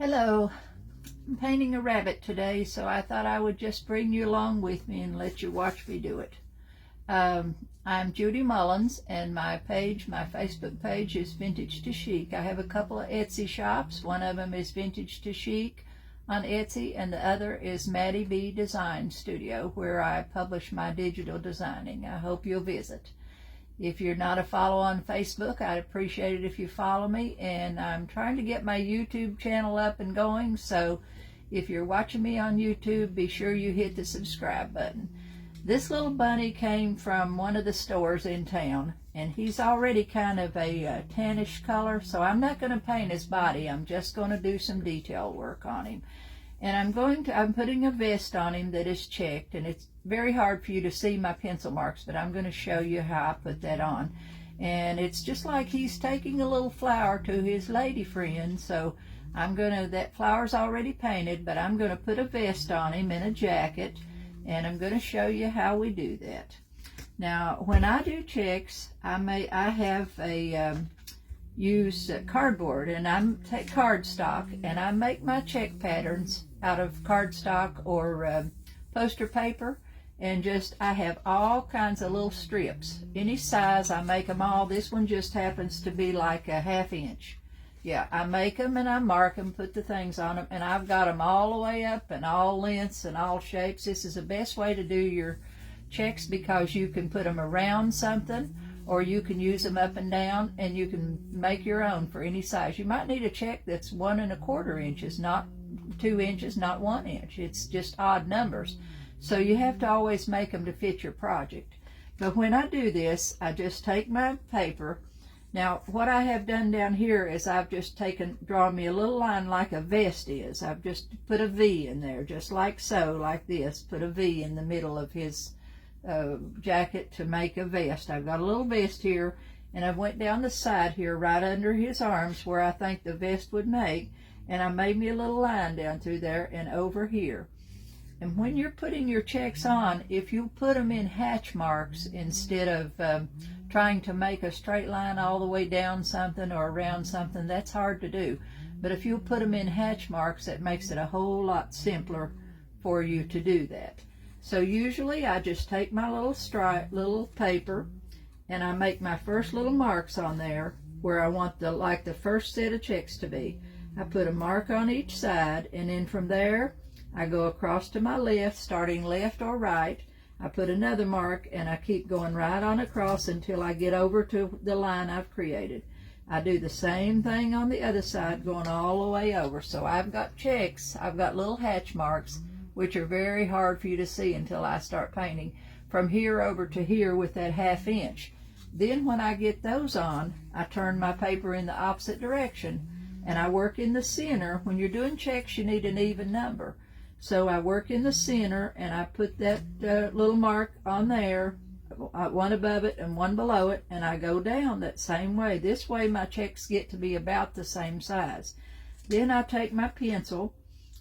Hello, I'm painting a rabbit today, so I thought I would just bring you along with me and let you watch me do it. I'm Judy Mullins, and my Facebook page is Vintage to Chic. I have a couple of Etsy shops. One of them is Vintage to Chic on Etsy, and the other is Maddie B Design Studio, where I publish my digital designing. I hope you'll visit. If you're not a follow on Facebook, I'd appreciate it if you follow me. And I'm trying to get my YouTube channel up and going, so if you're watching me on YouTube, be sure you hit the subscribe button. This little bunny came from one of the stores in town, and he's already kind of a tannish color, so I'm not going to paint his body. I'm just going to do some detail work on him. And I'm putting a vest on him that is checked, and it's very hard for you to see my pencil marks, but I'm going to show you how I put that on. And it's just like he's taking a little flower to his lady friend, so that flower's already painted, but I'm going to put a vest on him and a jacket, and I'm going to show you how we do that. Now, when I do checks, use cardboard, and I take cardstock, and I make my check patterns out of cardstock or poster paper, and I have all kinds of little strips, any size. I make them all. This one just happens to be like a 1/2 inch. Yeah, I make them and I mark them, put the things on them, and I've got them all the way up and all lengths and all shapes. This is the best way to do your checks because you can put them around something, or you can use them up and down, and you can make your own for any size. You might need a check that's 1 1/4 inches, not 2 inches, not 1 inch. It's just odd numbers. So you have to always make them to fit your project. But when I do this, I just take my paper. Now, what I have done down here is I've just drawn me a little line like a vest is. I've just put a V in there, just like so, like this. Put a V in the middle of his jacket to make a vest. I've got a little vest here, and I went down the side here right under his arms where I think the vest would make, and I made me a little line down through there and over here. And when you're putting your checks on, if you put them in hatch marks instead of trying to make a straight line all the way down something or around something, that's hard to do. But if you put them in hatch marks, that makes it a whole lot simpler for you to do that. So usually I just take my little paper, and I make my first little marks on there where I want the first set of checks to be. I put a mark on each side, and then from there I go across to my left, starting left or right. I put another mark, and I keep going right on across until I get over to the line I've created. I do the same thing on the other side, going all the way over. So I've got checks, I've got little hatch marks, which are very hard for you to see until I start painting, from here over to here with that 1/2 inch. Then when I get those on, I turn my paper in the opposite direction, and I work in the center. When you're doing checks, you need an even number. So I work in the center, and I put that little mark on there, one above it and one below it, and I go down that same way. This way my checks get to be about the same size. Then I take my pencil,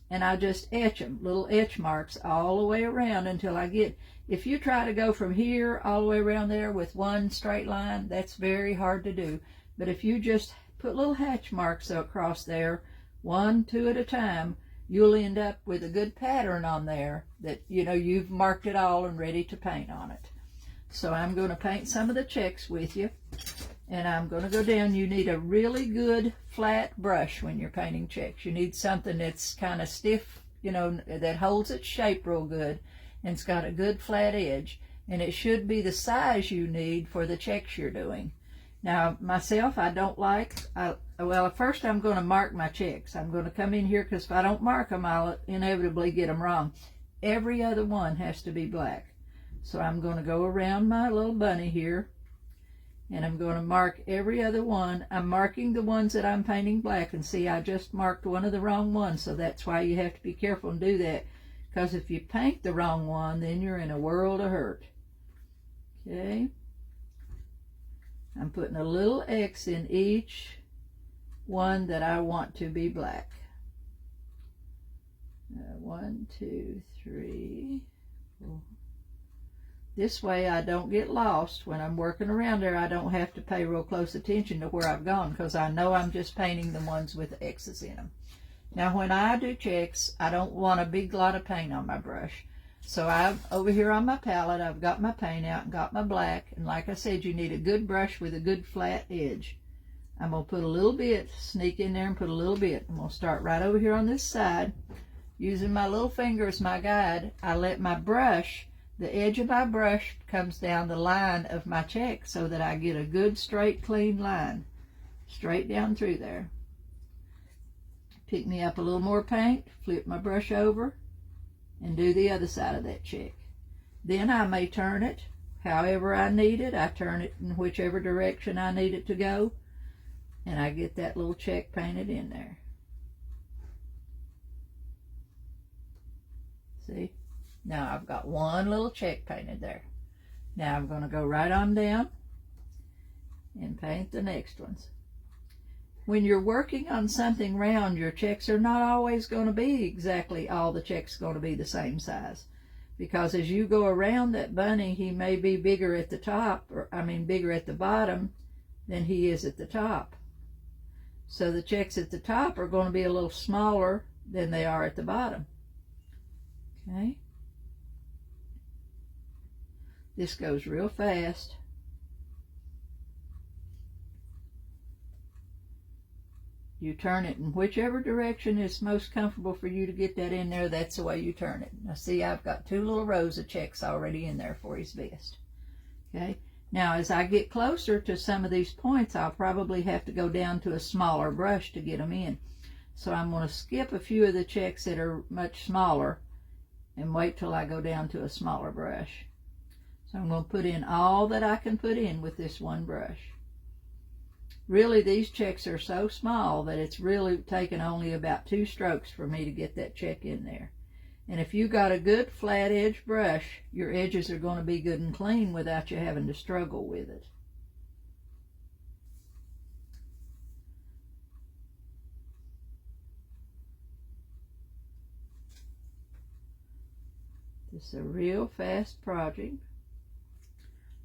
and I just etch them, little etch marks all the way around until I get, if you try to go from here all the way around there with one straight line, that's very hard to do. But if you just put little hatch marks across there, 1, 2 at a time, you'll end up with a good pattern on there that, you've marked it all and ready to paint on it. So I'm going to paint some of the checks with you, and I'm going to go down. You need a really good flat brush when you're painting checks. You need something that's kind of stiff, that holds its shape real good, and it's got a good flat edge, and it should be the size you need for the checks you're doing. Now, myself, I don't like, first I'm going to mark my checks. I'm going to come in here, because if I don't mark them, I'll inevitably get them wrong. Every other one has to be black. So I'm going to go around my little bunny here, and I'm going to mark every other one. I'm marking the ones that I'm painting black, and see, I just marked one of the wrong ones, so that's why you have to be careful and do that, because if you paint the wrong one, then you're in a world of hurt. Okay. I'm putting a little X in each one that I want to be black. 1, 2, 3, 4. This way I don't get lost. When I'm working around there, I don't have to pay real close attention to where I've gone, because I know I'm just painting the ones with X's in them. Now when I do checks, I don't want a big lot of paint on my brush. So I'm over here on my palette, I've got my paint out and got my black. And like I said, you need a good brush with a good flat edge. I'm going to put a little bit, sneak in there and put a little bit. I'm going to start right over here on this side. Using my little finger as my guide, I let my brush, the edge of my brush comes down the line of my check so that I get a good straight clean line. Straight down through there. Pick me up a little more paint, flip my brush over, and do the other side of that check. Then I may turn it however I need it. I turn it in whichever direction I need it to go, and I get that little check painted in there. See? Now I've got one little check painted there. Now I'm going to go right on down and paint the next ones. When you're working on something round, your checks are not always going to be exactly all the checks going to be the same size. Because as you go around that bunny, he may be bigger at the top, bigger at the bottom than he is at the top. So the checks at the top are going to be a little smaller than they are at the bottom. Okay? This goes real fast. You turn it in whichever direction is most comfortable for you to get that in there. That's the way you turn it. Now see, I've got 2 little rows of checks already in there for his vest. Okay. Now as I get closer to some of these points, I'll probably have to go down to a smaller brush to get them in. So I'm going to skip a few of the checks that are much smaller and wait till I go down to a smaller brush. So I'm going to put in all that I can put in with this one brush. Really, these checks are so small that it's really taken only about 2 strokes for me to get that check in there. And if you got a good flat edge brush, your edges are going to be good and clean without you having to struggle with it. This is a real fast project.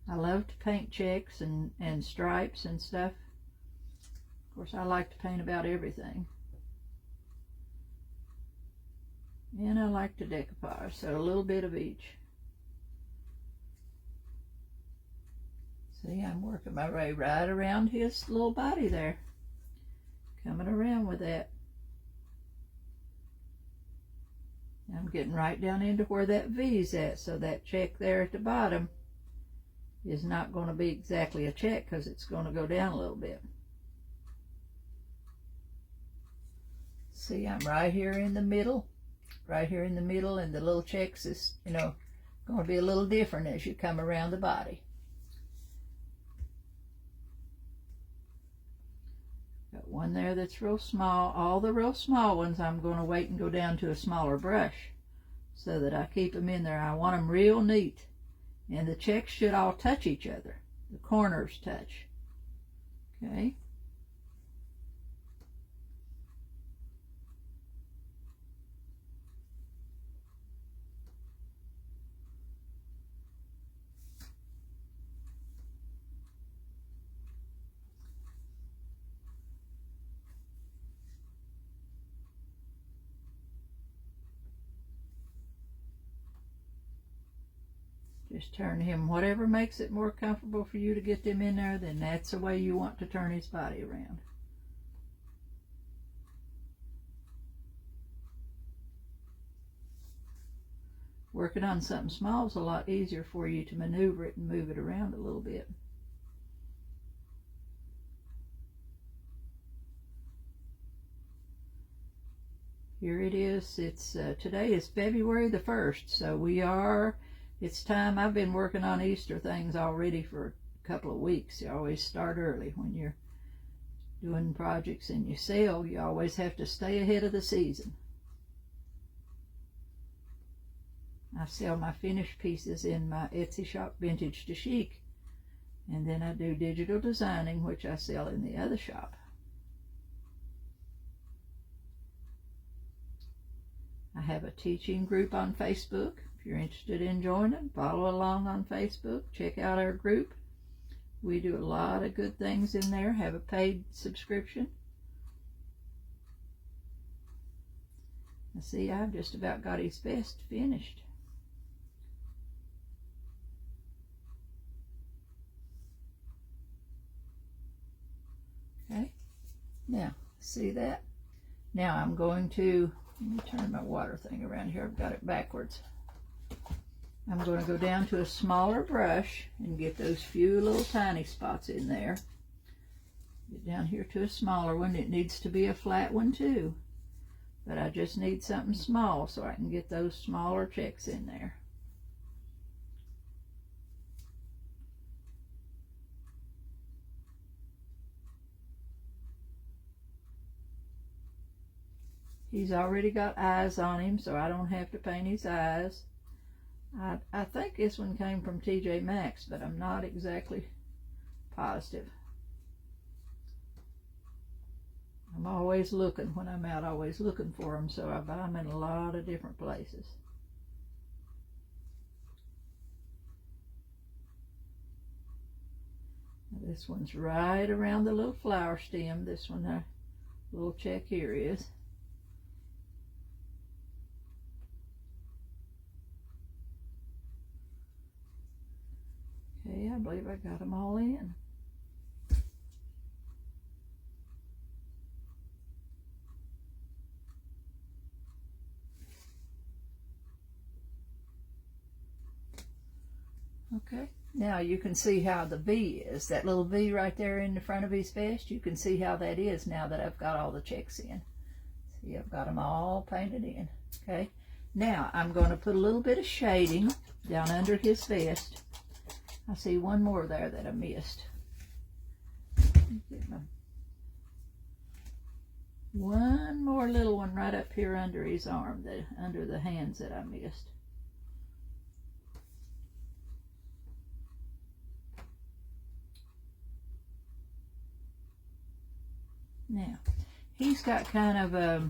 I love to paint checks and stripes and stuff. Of course, I like to paint about everything. And I like to decoupage, so a little bit of each. See, I'm working my way right around his little body there. Coming around with that. I'm getting right down into where that V's at, so that check there at the bottom is not going to be exactly a check because it's going to go down a little bit. See, I'm right here in the middle, and the little checks is, going to be a little different as you come around the body. Got one there that's real small. All the real small ones I'm going to wait and go down to a smaller brush so that I keep them in there. I want them real neat, and the checks should all touch each other. The corners touch. Okay. Just turn him, whatever makes it more comfortable for you to get them in there, then that's the way you want to turn his body around. Working on something small is a lot easier for you to maneuver it and move it around a little bit. Here it is. It's today is February the 1st, so it's time. I've been working on Easter things already for a couple of weeks. You always start early when you're doing projects and you sell. You always have to stay ahead of the season. I sell my finished pieces in my Etsy shop, Vintage to Chic, and then I do digital designing, which I sell in the other shop. I have a teaching group on Facebook. If you're interested in joining, follow along on Facebook. Check out our group. We do a lot of good things in there. Have a paid subscription. Now see, I've just about got his vest finished. Okay, now see that? Now I'm going to, let me turn my water thing around here. I've got it backwards. I'm going to go down to a smaller brush and get those few little tiny spots in there. Get down here to a smaller one. It needs to be a flat one too, but I just need something small so I can get those smaller checks in there. He's already got eyes on him, so I don't have to paint his eyes. I think this one came from TJ Maxx, but I'm not exactly positive. I'm always looking when I'm out, always looking for them, so I buy them in a lot of different places. Now this one's right around the little flower stem. This one, the little check here is. Okay, I believe I got them all in. Okay, now you can see how the V is. That little V right there in the front of his vest, you can see how that is now that I've got all the checks in. See, I've got them all painted in. Okay, now I'm going to put a little bit of shading down under his vest. I see one more there that I missed. One more little one right up here under his arm, under the hands that I missed. Now, he's got kind of a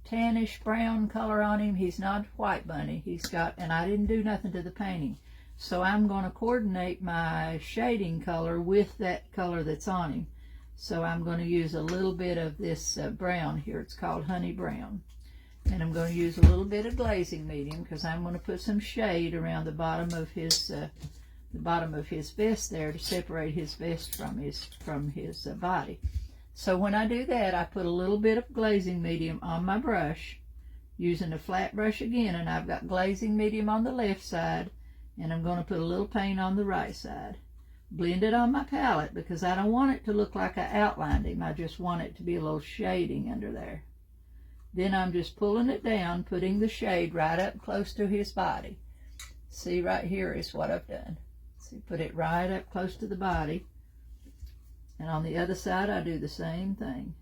tannish brown color on him. He's not white bunny. He's got, and I didn't do nothing to the painting. So I'm going to coordinate my shading color with that color that's on him. So I'm going to use a little bit of this brown here. It's called honey brown. And I'm going to use a little bit of glazing medium because I'm going to put some shade around the bottom of his vest there to separate his vest from his body. So when I do that, I put a little bit of glazing medium on my brush, using a flat brush again, and I've got glazing medium on the left side, and I'm going to put a little paint on the right side. Blend it on my palette because I don't want it to look like I outlined him. I just want it to be a little shading under there. Then I'm just pulling it down, putting the shade right up close to his body. See, right here is what I've done. See, put it right up close to the body. And on the other side, I do the same thing.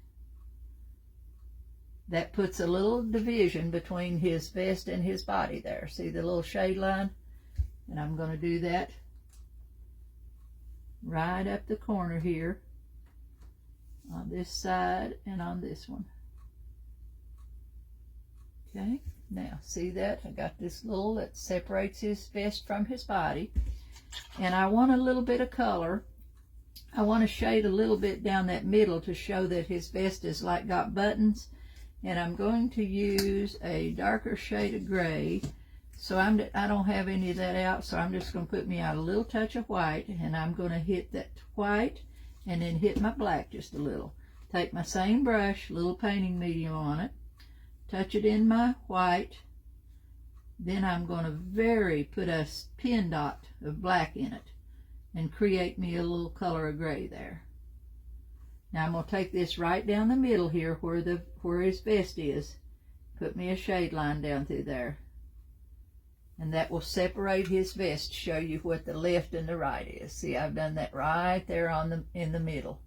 That puts a little division between his vest and his body there. See the little shade line? And I'm going to do that right up the corner here on this side and on this one. Okay, now see that? I got this little that separates his vest from his body. And I want a little bit of color. I want to shade a little bit down that middle to show that his vest is like got buttons. And I'm going to use a darker shade of gray. So I don't have any of that out, so I'm just going to put me out a little touch of white, and I'm going to hit that white and then hit my black just a little. Take my same brush, little painting medium on it, touch it in my white, then I'm going to put a pin dot of black in it and create me a little color of gray there. Now I'm going to take this right down the middle here where his vest is, put me a shade line down through there. And that will separate his vest, show you what the left and the right is. See, I've done that right there in the middle,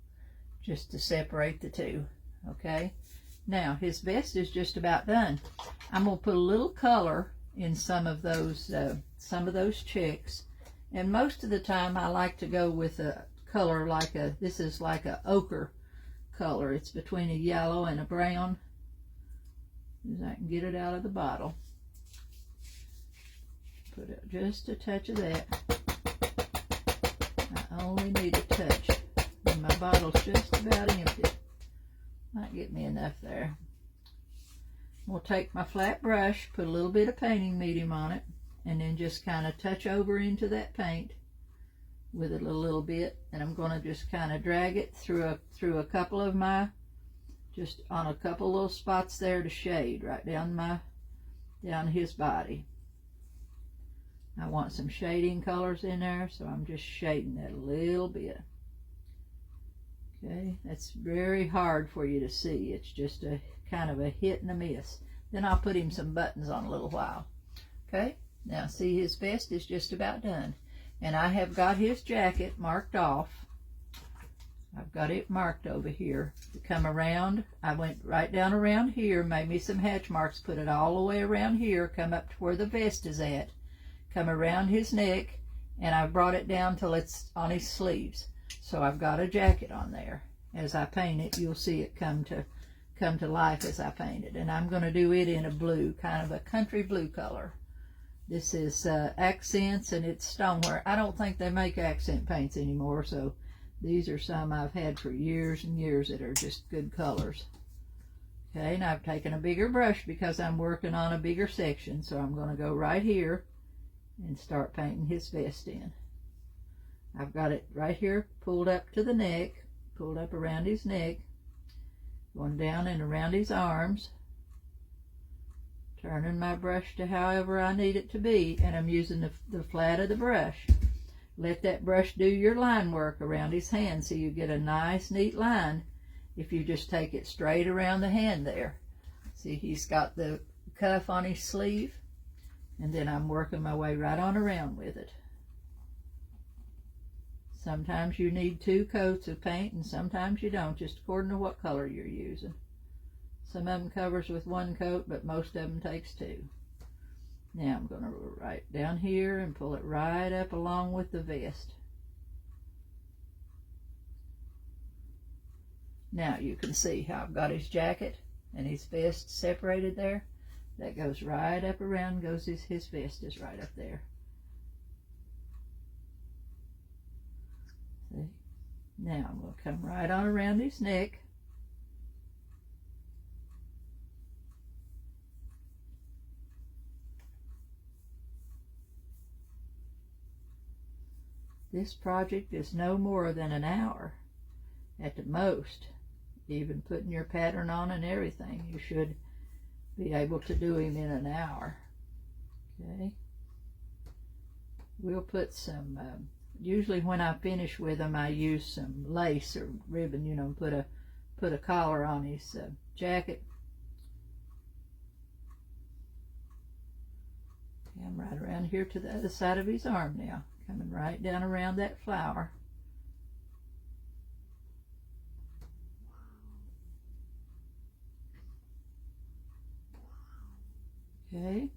just to separate the two. Okay. Now his vest is just about done. I'm gonna put a little color in some of those checks, and most of the time I like to go with a color like this is like a ochre color. It's between a yellow and a brown. As I can get it out of the bottle. Put just a touch of that. I only need a touch. And my bottle's just about empty. Might get me enough there. We'll take my flat brush, put a little bit of painting medium on it, and then just kind of touch over into that paint with it a little bit, and I'm going to just kind of drag it through a couple of my, just on a couple little spots there to shade right down his body. I want some shading colors in there, so I'm just shading that a little bit. Okay, that's very hard for you to see. It's just a kind of a hit and a miss. Then I'll put him some buttons on a little while. Okay, now see, his vest is just about done. And I have got his jacket marked off. I've got it marked over here to come around. I went right down around here, made me some hatch marks, put it all the way around here, come up to where the vest is at, come around his neck, and I brought it down till it's on his sleeves. So I've got a jacket on there. As I paint it, you'll see it come to life as I paint it. And I'm going to do it in a blue, kind of a country blue color. This is accents, and it's stoneware. I don't think they make accent paints anymore, so these are some I've had for years and years that are just good colors. Okay, and I've taken a bigger brush because I'm working on a bigger section, so I'm going to go right here and start painting his vest in. I've got it right here pulled up to the neck, pulled up around his neck, going down and around his arms, turning my brush to however I need it to be, and I'm using the flat of the brush. Let that brush do your line work around his hand so you get a nice neat line if you just take it straight around the hand there. See, he's got the cuff on his sleeve, and then I'm working my way right on around with it. Sometimes you need 2 coats of paint and sometimes you don't, just according to what color you're using. Some of them covers with 1 coat, but most of them takes 2. Now I'm going to go right down here and pull it right up along with the vest. Now you can see how I've got his jacket and his vest separated there. That goes right up around, his vest is right up there. See? Now I'm going to come right on around his neck. This project is no more than an hour at the most. Even putting your pattern on and everything, you should be able to do him in an hour. Okay. We'll put some, usually when I finish with them, I use some lace or ribbon, you know, put a collar on his jacket. Okay, I'm right around here to the other side of his arm now. Coming right down around that flower. Okay.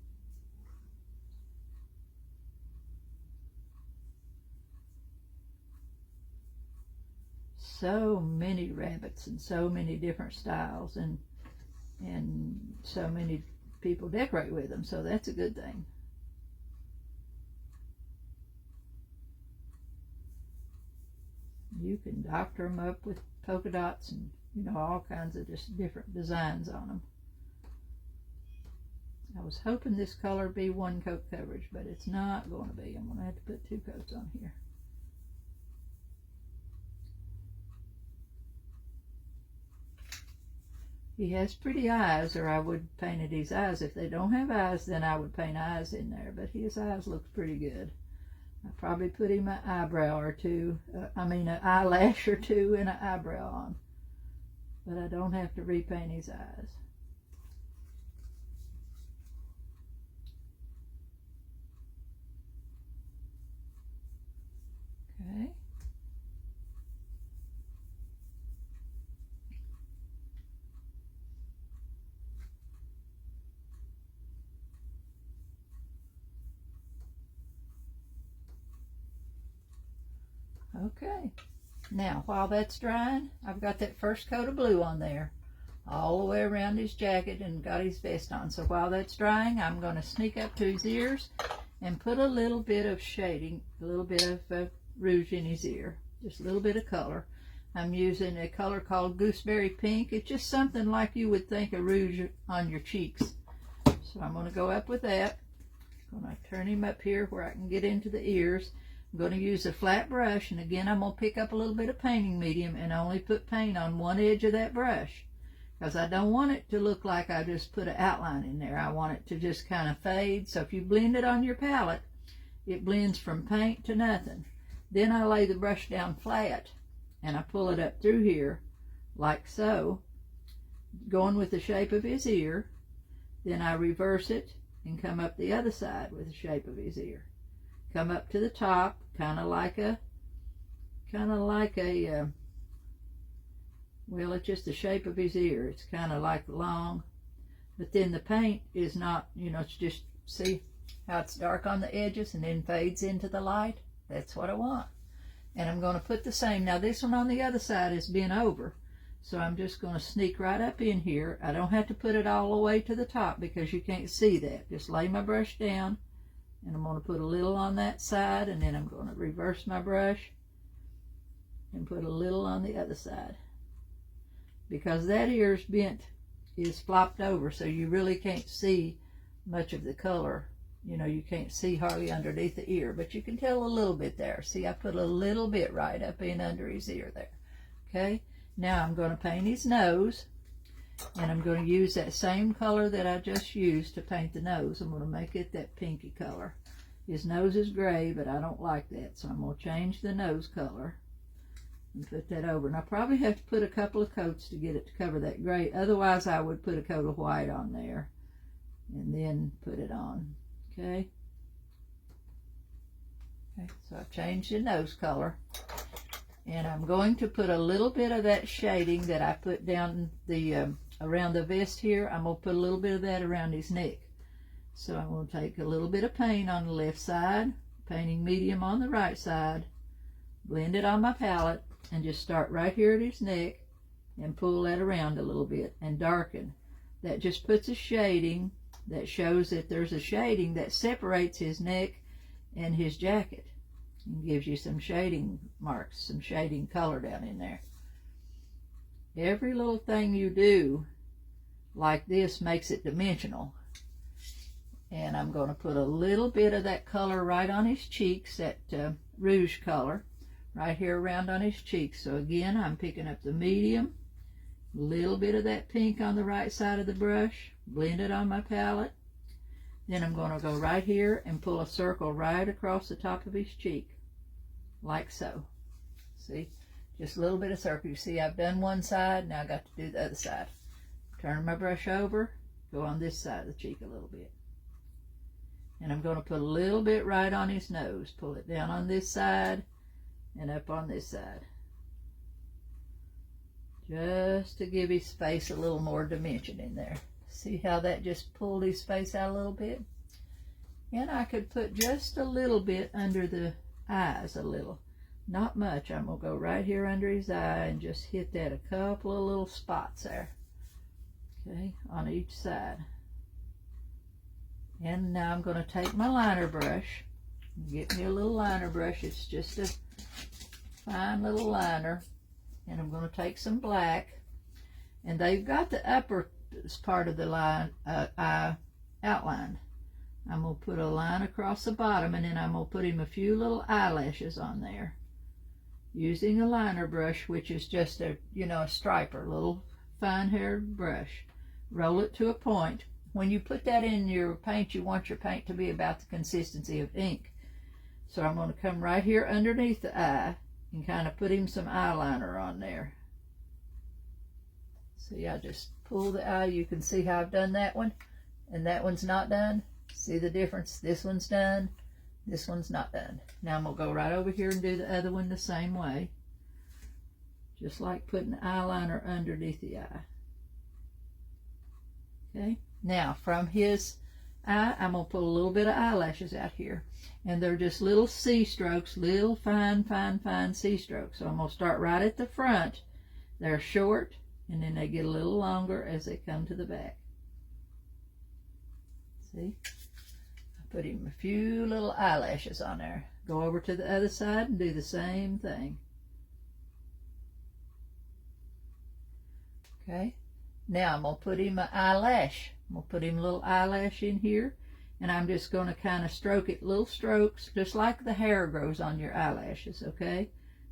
So many rabbits and so many different styles, and so many people decorate with them, so that's a good thing. You can doctor them up with polka dots and, you know, all kinds of just different designs on them. I was hoping this color would be 1 coat coverage, but it's not going to be. I'm going to have to put 2 coats on here. He has pretty eyes, or I would have painted his eyes. If they don't have eyes, then I would paint eyes in there, but his eyes look pretty good. I probably put him an eyebrow or 2, an eyelash or 2 and an eyebrow on. But I don't have to repaint his eyes. Okay. Okay, now while that's drying, I've got that first coat of blue on there all the way around his jacket and got his vest on. So while that's drying, I'm going to sneak up to his ears and put a little bit of shading, a little bit of rouge in his ear, just a little bit of color. I'm using a color called Gooseberry Pink. It's just something like you would think a rouge on your cheeks. So I'm going to go up with that. I'm going to turn him up here where I can get into the ears. I'm going to use a flat brush, and again I'm going to pick up a little bit of painting medium and only put paint on one edge of that brush, because I don't want it to look like I just put an outline in there. I want it to just kind of fade. So if you blend it on your palette, it blends from paint to nothing. Then I lay the brush down flat and I pull it up through here like so, going with the shape of his ear. Then I reverse it and come up the other side with the shape of his ear. Come up to the top, kind of like a well, it's just the shape of his ear. It's kind of like long, but then the paint is not, it's just, see how it's dark on the edges and then fades into the light? That's what I want. And I'm going to put the same. Now this one on the other side is bent over, so I'm just going to sneak right up in here. I don't have to put it all the way to the top because you can't see that. Just lay my brush down, and I'm going to put a little on that side, and then I'm going to reverse my brush and put a little on the other side. Because that ear's bent, is flopped over, so you really can't see much of the color. You can't see hardly underneath the ear, but you can tell a little bit there. See, I put a little bit right up in under his ear there. Okay, now I'm going to paint his nose, and I'm going to use that same color that I just used to paint the nose. I'm going to make it that pinky color. His nose is gray, but I don't like that, so I'm going to change the nose color and put that over. And I probably have to put a couple of coats to get it to cover that gray. Otherwise, I would put a coat of white on there and then put it on. Okay, so I've changed the nose color, and I'm going to put a little bit of that shading that I put down the around the vest here. I'm going to put a little bit of that around his neck. So I'm going to take a little bit of paint on the left side, painting medium on the right side, blend it on my palette, and just start right here at his neck and pull that around a little bit and darken. That just puts a shading that shows that there's a shading that separates his neck and his jacket, and gives you some shading marks, some shading color down in there. Every little thing you do like this makes it dimensional. And I'm going to put a little bit of that color right on his cheeks, that rouge color right here around on his cheeks. So again, I'm picking up the medium, a little bit of that pink on the right side of the brush, blend it on my palette. Then I'm going to go right here and pull a circle right across the top of his cheek, like so. See, just a little bit of circle. You see, I've done one side, now I've got to do the other side. Turn my brush over, go on this side of the cheek a little bit. And I'm going to put a little bit right on his nose. Pull it down on this side and up on this side, just to give his face a little more dimension in there. See how that just pulled his face out a little bit? And I could put just a little bit under the eyes, a little. Not much. I'm going to go right here under his eye and just hit that a couple of little spots there. Okay, on each side. And now I'm going to take my liner brush. Get me a little liner brush. It's just a fine little liner. And I'm going to take some black. And they've got the upper part of the line eye outlined. I'm going to put a line across the bottom, and then I'm going to put him a few little eyelashes on there, using a liner brush, which is just a, a striper, little fine-haired brush. Roll it to a point. When you put that in your paint, you want your paint to be about the consistency of ink. So I'm going to come right here underneath the eye and kind of put him some eyeliner on there. See, I just pull the eye. You can see how I've done that one, and that one's not done. See the difference? This one's done, this one's not done. Now I'm going to go right over here and do the other one the same way. Just like putting eyeliner underneath the eye. Okay, now from his eye, I'm going to put a little bit of eyelashes out here. And they're just little C strokes, little fine, fine, fine C strokes. So I'm going to start right at the front. They're short, and then they get a little longer as they come to the back. See? I put him a few little eyelashes on there. Go over to the other side and do the same thing. Okay, now I'm going to put him an eyelash. I'm going to put him a little eyelash in here, and I'm just going to kind of stroke it, little strokes, just like the hair grows on your eyelashes, okay?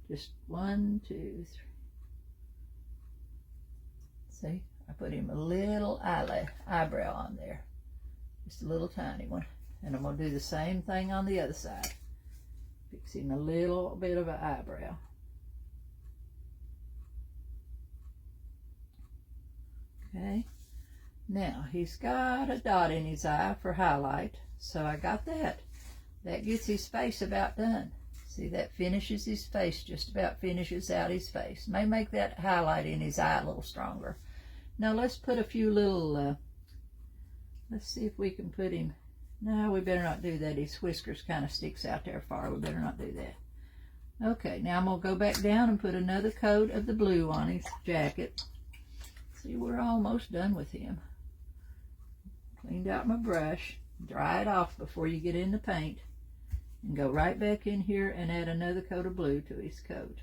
Just 1, 2, 3. See, I put him a little eyebrow on there, just a little tiny one. And I'm going to do the same thing on the other side. Fix him a little bit of an eyebrow. Okay, now he's got a dot in his eye for highlight, so I got that. That gets his face about done. See, that finishes his face, just about finishes out his face. May make that highlight in his eye a little stronger. Now let's put a few little, let's see if we can put him, no, we better not do that. His whiskers kind of sticks out there far. We better not do that. Okay, now I'm going to go back down and put another coat of the blue on his jacket. See, we're almost done with him. Cleaned out my brush. Dry it off before you get in the paint. And go right back in here and add another coat of blue to his coat.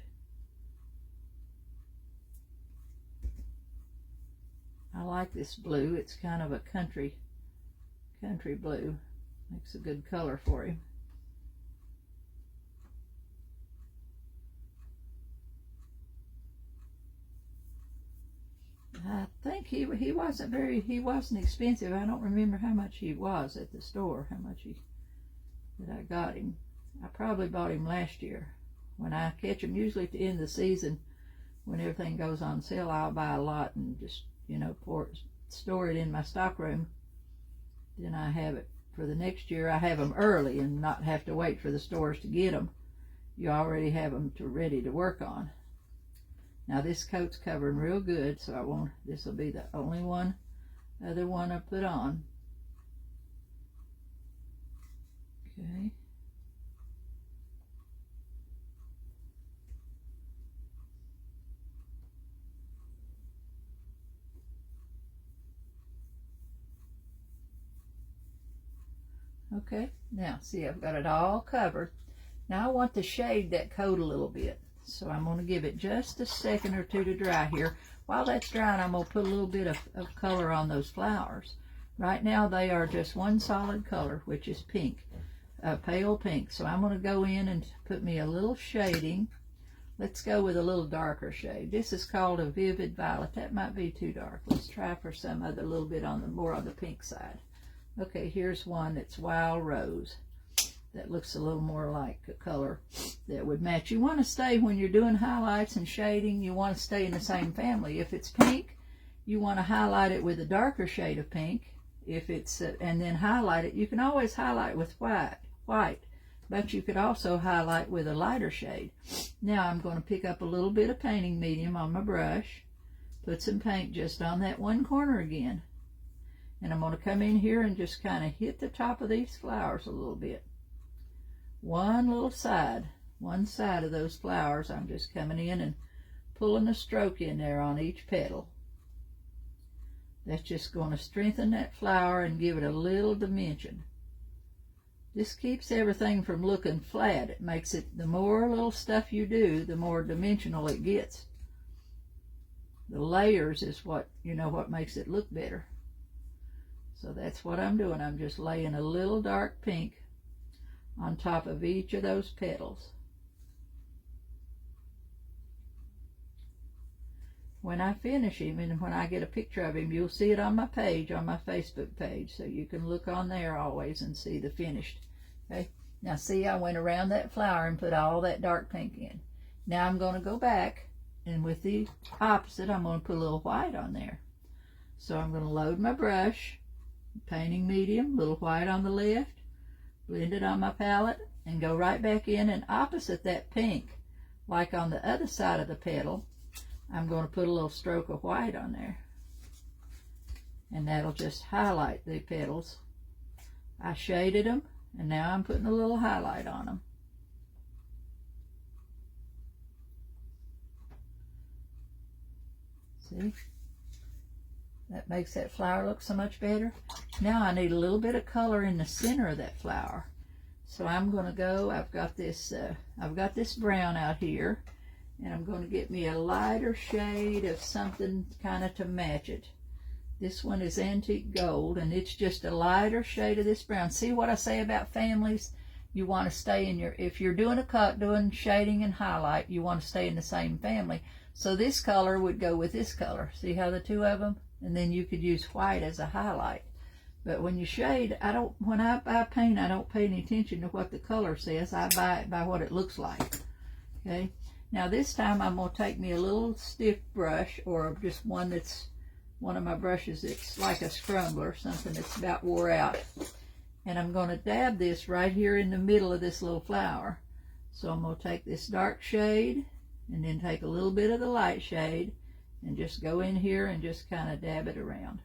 I like this blue. It's kind of a country blue. Makes a good color for him. I think he wasn't expensive. I don't remember how much he was at the store, that I got him. I probably bought him last year. When I catch him, usually at the end of the season, when everything goes on sale, I'll buy a lot and just, store it in my stock room. Then I have it for the next year. I have them early and not have to wait for the stores to get them. You already have them ready to work on. Now this coat's covering real good, so this will be the only other one I put on. Okay. Okay, now see, I've got it all covered. Now I want to shade that coat a little bit. So I'm going to give it just a second or two to dry here. While that's drying, I'm going to put a little bit of color on those flowers. Right now they are just one solid color, which is pink, pale pink. So I'm going to go in and put me a little shading. Let's go with a little darker shade. This is called a vivid violet. That might be too dark. Let's try for some other little bit more on the pink side. Okay, here's one that's wild rose. That looks a little more like a color that would match. You want to stay, when you're doing highlights and shading, you want to stay in the same family. If it's pink, you want to highlight it with a darker shade of pink. If it's and then highlight it. You can always highlight with white, but you could also highlight with a lighter shade. Now I'm going to pick up a little bit of painting medium on my brush, put some paint just on that one corner again, and I'm going to come in here and just kind of hit the top of these flowers a little bit. One side of those flowers, I'm just coming in and pulling a stroke in there on each petal. That's just going to strengthen that flower and give it a little dimension. This keeps everything from looking flat. It makes it, the more little stuff you do, the more dimensional it gets. The layers is what makes it look better. So that's what I'm doing. I'm just laying a little dark pink on top of each of those petals. When I finish him, and when I get a picture of him, you'll see it on my page, on my Facebook page, so you can look on there always and see the finished. Okay, now see, I went around that flower and put all that dark pink in. Now I'm going to go back, and with the opposite, I'm going to put a little white on there. So I'm going to load my brush, painting medium, little white on the left, blend it on my palette, and go right back in, and opposite that pink, like on the other side of the petal, I'm going to put a little stroke of white on there, and that'll just highlight the petals. I shaded them, and now I'm putting a little highlight on them. See? That makes that flower look so much better. Now I need a little bit of color in the center of that flower. So I'm going to go, I've got this brown out here, And I'm going to get me a lighter shade of something kind of to match it. This one is antique gold, and it's just a lighter shade of this brown. See what I say about families? You want to stay in your, if you're doing a cut, doing shading and highlight, you want to stay in the same family. So this color would go with this color. See how the two of them? And then you could use white as a highlight. But when you shade, when I buy paint, I don't pay any attention to what the color says. I buy it by what it looks like. Okay. Now this time I'm going to take me a little stiff brush, or just one that's one of my brushes that's like a scrumbler, something that's about wore out. And I'm going to dab this right here in the middle of this little flower. So I'm going to take this dark shade and then take a little bit of the light shade and just go in here and just kind of dab it around.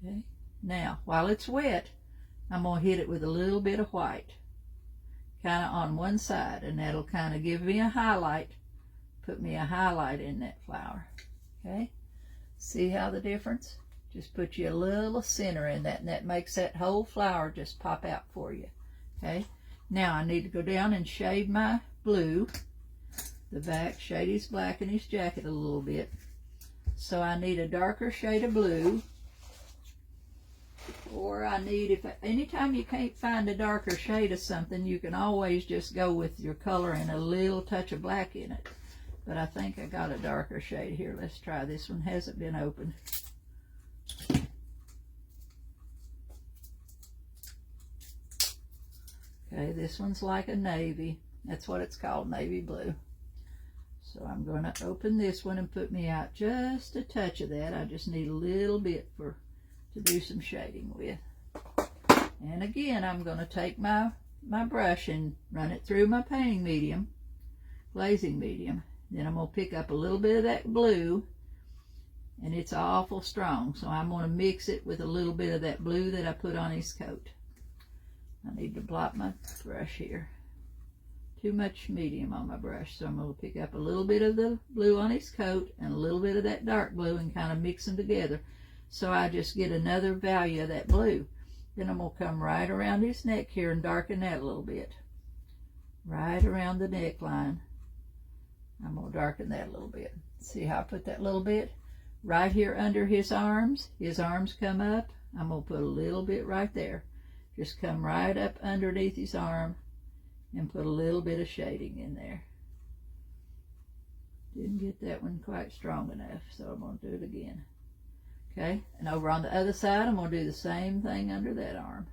Okay. Now, while it's wet, I'm going to hit it with a little bit of white, kind of on one side, and that'll kind of give me a highlight, put me a highlight in that flower. Okay. See how the difference? Just put you a little center in that, and that makes that whole flower just pop out for you. Okay. Now I need to go down and shade my blue, the back, shade his black and his jacket a little bit. So I need a darker shade of blue, or I need, anytime you can't find a darker shade of something, you can always just go with your color and a little touch of black in it. But I think I got a darker shade here. Let's try this one. Hasn't been opened. Okay, this one's like a navy. That's what it's called, navy blue. So I'm going to open this one and put me out just a touch of that. I just need a little bit to do some shading with. And again, I'm going to take my brush and run it through my painting medium, glazing medium. Then I'm going to pick up a little bit of that blue, and it's awful strong, so I'm going to mix it with a little bit of that blue that I put on his coat. I need to blot my brush here. Too much medium on my brush, so I'm going to pick up a little bit of the blue on his coat and a little bit of that dark blue and kind of mix them together, so I just get another value of that blue. Then I'm going to come right around his neck here and darken that a little bit. Right around the neckline. I'm going to darken that a little bit. See how I put that little bit? Right here under his arms. His arms come up. I'm going to put a little bit right there. Just come right up underneath his arm and put a little bit of shading in there. Didn't get that one quite strong enough, so I'm going to do it again. Okay, and over on the other side, I'm going to do the same thing under that arm.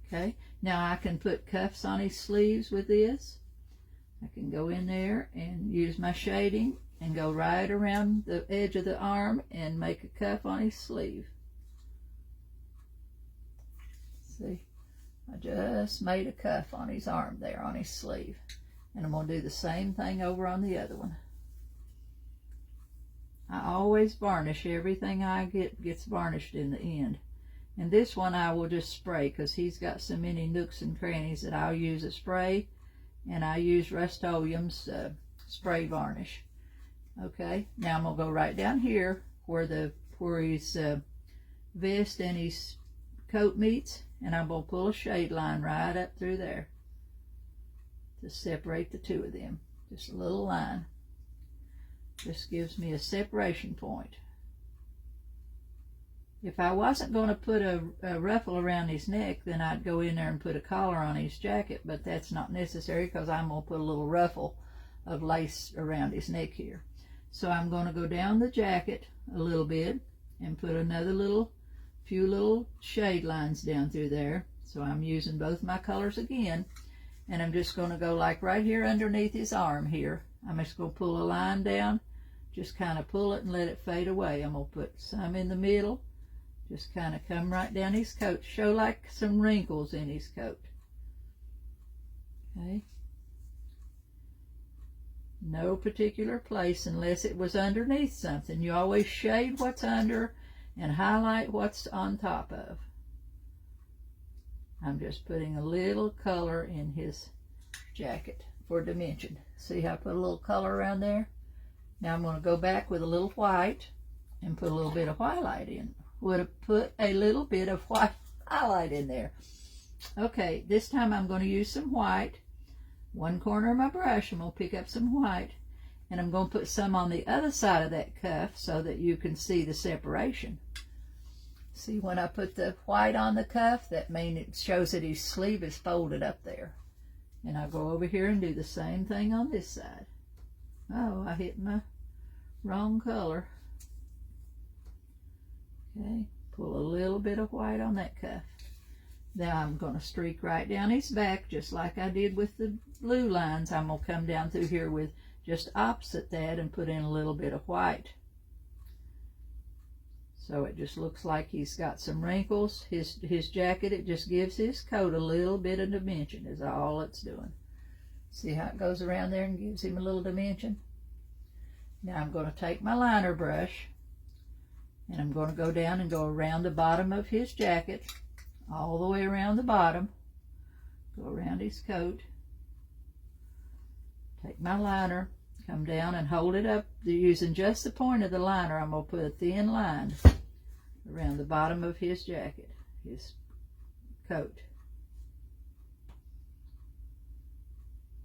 Okay, now I can put cuffs on his sleeves with this. I can go in there and use my shading and go right around the edge of the arm and make a cuff on his sleeve. See, I just made a cuff on his arm there, on his sleeve. And I'm going to do the same thing over on the other one. I always varnish. Everything I get gets varnished in the end. And this one I will just spray, because he's got so many nooks and crannies that I'll use a spray. And I use Rust-Oleum's spray varnish. Okay, now I'm going to go right down here where his vest and his coat meets, and I'm going to pull a shade line right up through there to separate the two of them. Just a little line. This gives me a separation point. If I wasn't going to put a ruffle around his neck, then I'd go in there and put a collar on his jacket, but that's not necessary because I'm going to put a little ruffle of lace around his neck here. So I'm going to go down the jacket a little bit and put another few little shade lines down through there. So I'm using both my colors again, and I'm just going to go like right here underneath his arm here. I'm just going to pull a line down, just kind of pull it and let it fade away. I'm going to put some in the middle. Just kind of come right down his coat. Show like some wrinkles in his coat. Okay. No particular place unless it was underneath something. You always shade what's under and highlight what's on top of. I'm just putting a little color in his jacket for dimension. See how I put a little color around there? Now I'm going to go back with a little white and put a little bit of highlight in. Would have put a little bit of white highlight in there. Okay, this time I'm going to use some white, one corner of my brush. I'm going to pick up some white, and I'm going to put some on the other side of that cuff so that you can see the separation. See, when I put the white on the cuff, that means it shows that his sleeve is folded up there. And I'll go over here and do the same thing on this side. Oh, I hit my wrong color. Okay, pull a little bit of white on that cuff. Now I'm going to streak right down his back just like I did with the blue lines. I'm going to come down through here with just opposite that and put in a little bit of white. So it just looks like he's got some wrinkles. His jacket, it just gives his coat a little bit of dimension is all it's doing. See how it goes around there and gives him a little dimension? Now I'm going to take my liner brush and I'm going to go down and go around the bottom of his jacket, all the way around the bottom, go around his coat, take my liner, come down and hold it up using just the point of the liner. I'm going to put a thin line around the bottom of his jacket, his coat.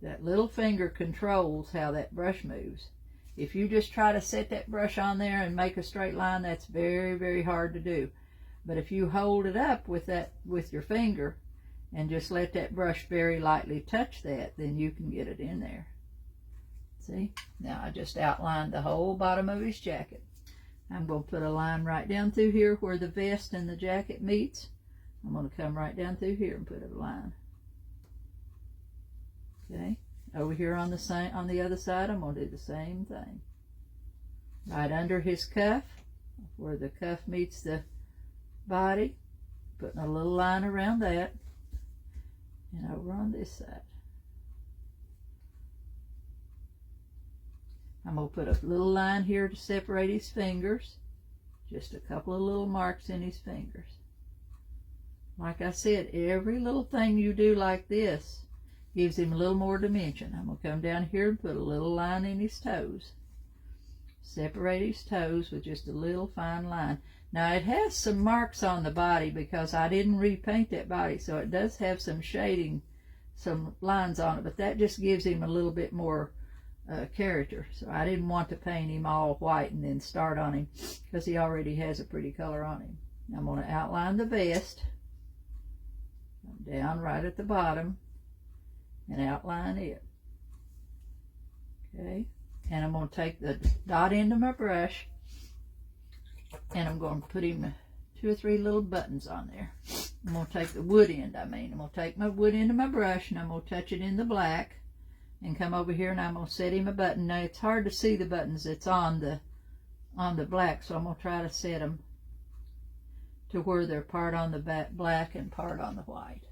That little finger controls how that brush moves. If you just try to set that brush on there and make a straight line, that's very, very hard to do. But if you hold it up with your finger and just let that brush very lightly touch that, then you can get it in there. See? Now I just outlined the whole bottom of his jacket. I'm going to put a line right down through here where the vest and the jacket meets. I'm going to come right down through here and put a line. Okay? Over here on the other side, I'm going to do the same thing. Right under his cuff, where the cuff meets the body, putting a little line around that, and over on this side. I'm going to put a little line here to separate his fingers, just a couple of little marks in his fingers. Like I said, every little thing you do like this gives him a little more dimension. I'm going to come down here and put a little line in his toes. Separate his toes with just a little fine line. Now it has some marks on the body because I didn't repaint that body, so it does have some shading, some lines on it, but that just gives him a little bit more character. So I didn't want to paint him all white and then start on him because he already has a pretty color on him. Now I'm going to outline the vest down right at the bottom and outline it. Okay, and I'm going to take the dot end of my brush and I'm going to put him 2 or 3 little buttons on there. I'm going to take the wood end, I'm going to take my wood end of my brush and I'm going to touch it in the black and come over here and I'm going to set him a button. Now it's hard to see the buttons that's on the black, so I'm going to try to set them to where they're part on the black and part on the white.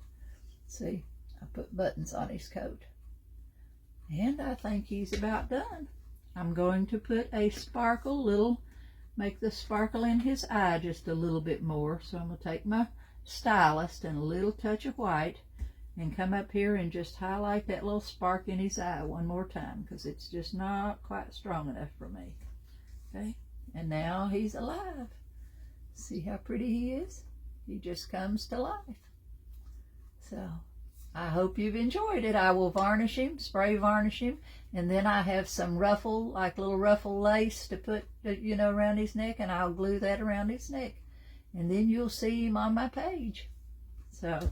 See, I put buttons on his coat. And I think he's about done. I'm going to put a sparkle, make the sparkle in his eye just a little bit more. So I'm going to take my stylus and a little touch of white and come up here and just highlight that little spark in his eye one more time because it's just not quite strong enough for me. Okay, and now he's alive. See how pretty he is? He just comes to life. So I hope you've enjoyed it. I will varnish him, spray varnish him, and then I have some ruffle, like little ruffle lace to put, around his neck, and I'll glue that around his neck. And then you'll see him on my page. So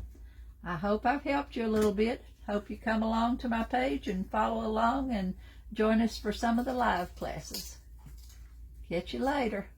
I hope I've helped you a little bit. Hope you come along to my page and follow along and join us for some of the live classes. Catch you later.